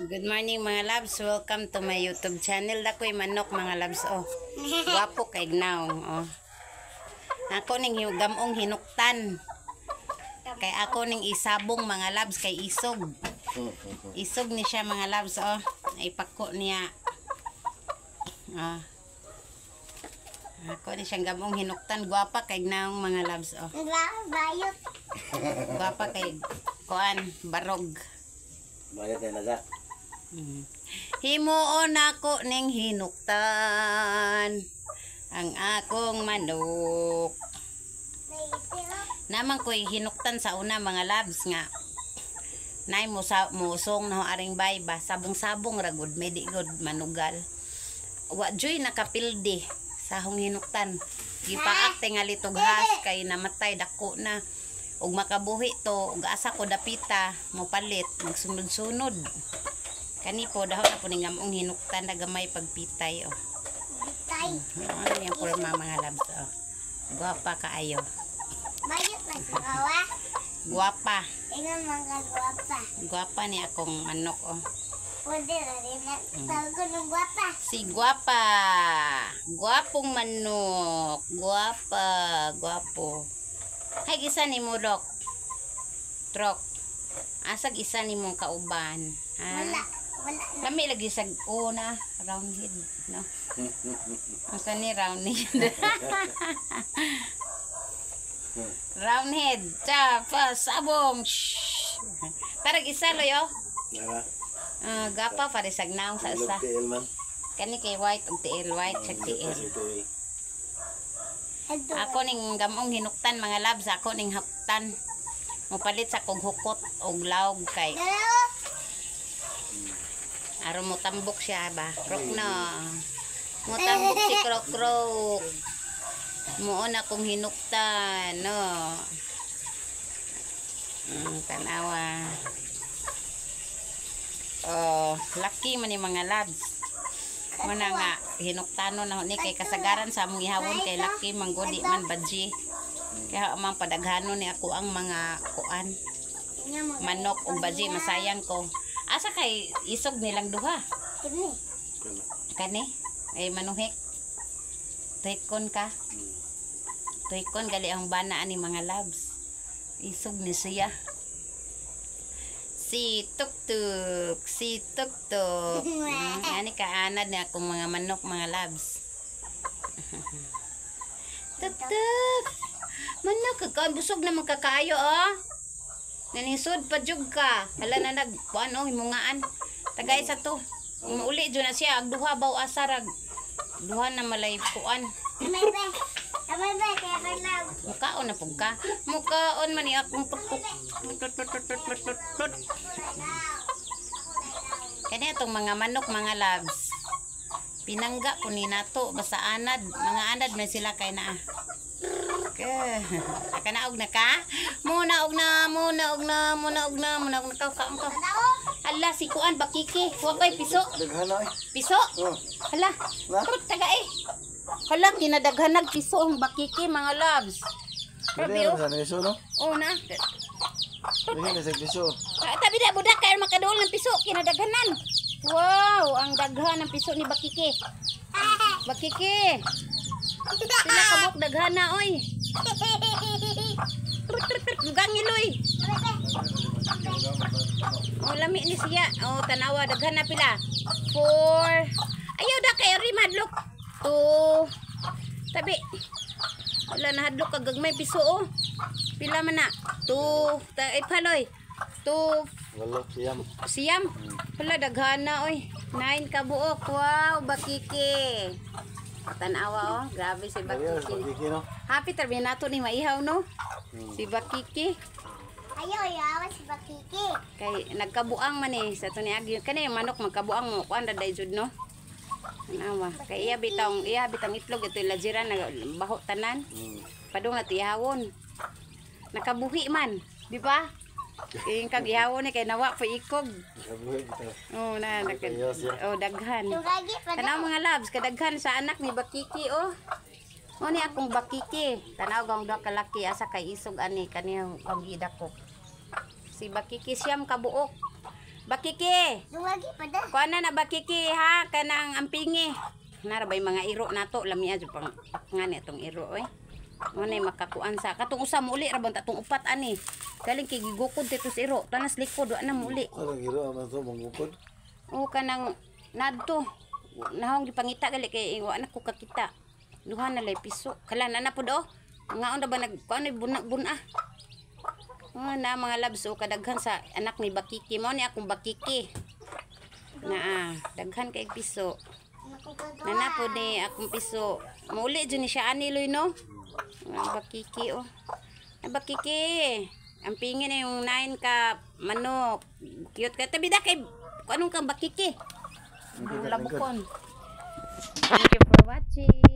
Good morning mga loves. Welcome to my YouTube channel. Dakoy manok mga loves. Oh. Guwapo kay gnaw. Oh. Ako ning gamong hinuktan. Kay ako ning isabong mga loves kay isog. Isog ni siya mga loves. Oh. Ipako niya. Oh. Ako ni siyang gamong hinuktan. Guwapa kay gnaw mga loves. Oh. Bayot. Guwapa kay kuan barog. Bayad na naga. Himuon ako ning hinuktan ang akong manok. Naman ko'y hinuktan sa una mga labs nga. Nay musong na aring bayba. Sabong-sabong ragod. Medi good manugal. Wadjoy nakapildi sa hong hinuktan. Gipaak tingali tughas kay namatay dako na. Ug makabuhi to, ug asa ko dapita, mo palit, magsunod-sunod. Kani po, dahon na po ni ngamong hinuktan na gamay pagpitay. Oh. Pitay. Ano yung forma mga labs. Oh. Guwapa kaayo. Bayot na sa kawa. Guwapa. Ingon mga guwapa. Guwapa ni akong manok. Oh. Pwede na rin na tawag ko ng guwapa. Si Guwapa. Guwapong manok. Guwapa. Guwapo. Hay isa ni mo dok. Trok. Asag isa ni mong kauban. Ha? Wala. Lami lagi sa una round head, no. Asa ni round head. Round head. Tapa sabong. Tarag isa loyo. Nara. Gapa pare sagnaw sa usa. Tiil man. Kani kay white ug tiil white sa tiil. Ako ning gamong hinuktan mga labs, ako ning haptan. Mopalit sa kog hukot og lawg kay. Aron mo tambok siya ba? Krok na. Mo tambok si krok krok. Muon akong hinuktan, no. Tanawa. Oh, lucky man ni mga labs. Muna nga hinuktano na ni kay kasagaran sa among ihawon kay laki manggodi man badji. Kaya amang padaghanon ni ako ang mga kuan. Manok ug badji masayang ko. Asa kay isog nilang duha? Kani? Ay manuhik. Tuikon ka. Tuikon gali ang bana ani mga labs. Isog ni siya. Si tuk-tuk, si tuk-tuk. Ani kaanad na akong mga manok, mga labs. Tuk-tuk. Manok, busog na magkakaayo, oh. Nanisod pa jug ka. Hala na ano, himungaan. Tagay sa to. Uli dyan na siya. Agduha baw asarag. Duha na malay puan. Mukaon na pug ka. Mukaon man ni akong tuktok. Kani atong mga manok mga labs. Pinangga po ni nato basta anad. Mga anad man sila kay naa. Kanaog na ka? Muna og na ka. Hala si kuan bakiki. Wa bay piso. Daghana eh. Piso? Hala. Tut taga eh. Hala, kinadaghanag piso ang bakiki mga labs. Grabe oh. Sana iso no? Oh na. Dili na sa piso. Tabi na budak kay makadol ng piso kinadaghanan. Wow, ang daghan ng piso ni bakiki. Bakiki. Sila kabuk daghana oy. Dugang iloy. Oh lami ni siya. Oh tanawa daghan na pila. 4. Ayaw da kay rimadlok. 2. Tabi. Wala na hadlok kag gagmay piso oh. Pila man na? 2. Ay paloy. 2. Walo siyam. Siyam. Wala daghana oy. 9 ka buok. Wow, bakiki. Tanawa oh. Grabe si bakiki. Bakiki no. Happy tarbi nato ni maihaw no. Si bakiki. Ayaw, yawa si bakiki. Kay nagkabuang man eh sa to ni agi. Kani manok magkabuang mo kuan daday jud no. Tanawa. Kay iya bitang itlog ito lajiran na baho tanan. Padung na tihawon. Nakabuhi man, di ba? Kay kagihawon ni kay nawa pa ikog. Kabuhi kita. Oh na oh daghan. Tugagi pa Tanaw mga labs, kadaghan sa anak ni bakiki oh. Mo ni akong bakiki. Tanaw gang duha ka laki asa kay isog ani kaniyang pagida ko. Si bakiki siyam kabuok. Bakiki. Lumagi pa da. Kuha na bakiki ha, kanang ampingi. Narabay mga iro nato, lamiya jud pang ngani itong iro oy. Mo nay makakuan sa katong usa mo uli ra bang tatong upat ani. Galing kay gigukod dito sa iro, tanas likod wa na mo uli. Ano giro ano to mangukod? O kanang nadto. Nahong gipangita gali kay wa na ko kakita. Duha na lay piso. Kala na po do. Ngaon na ba nag kuan buna. Oh, na mga labs o kadaghan sa anak ni Bakiki mo ni akong Bakiki. Na daghan kay piso. Nana po ni akong piso. Mauli dyan ni siya aniloy no. Bakiki oh. Bakiki. Ang pingin na yung 9 ka manok. Cute ka. Tabi da kay anong kang Bakiki. Labukon. Thank you for watching.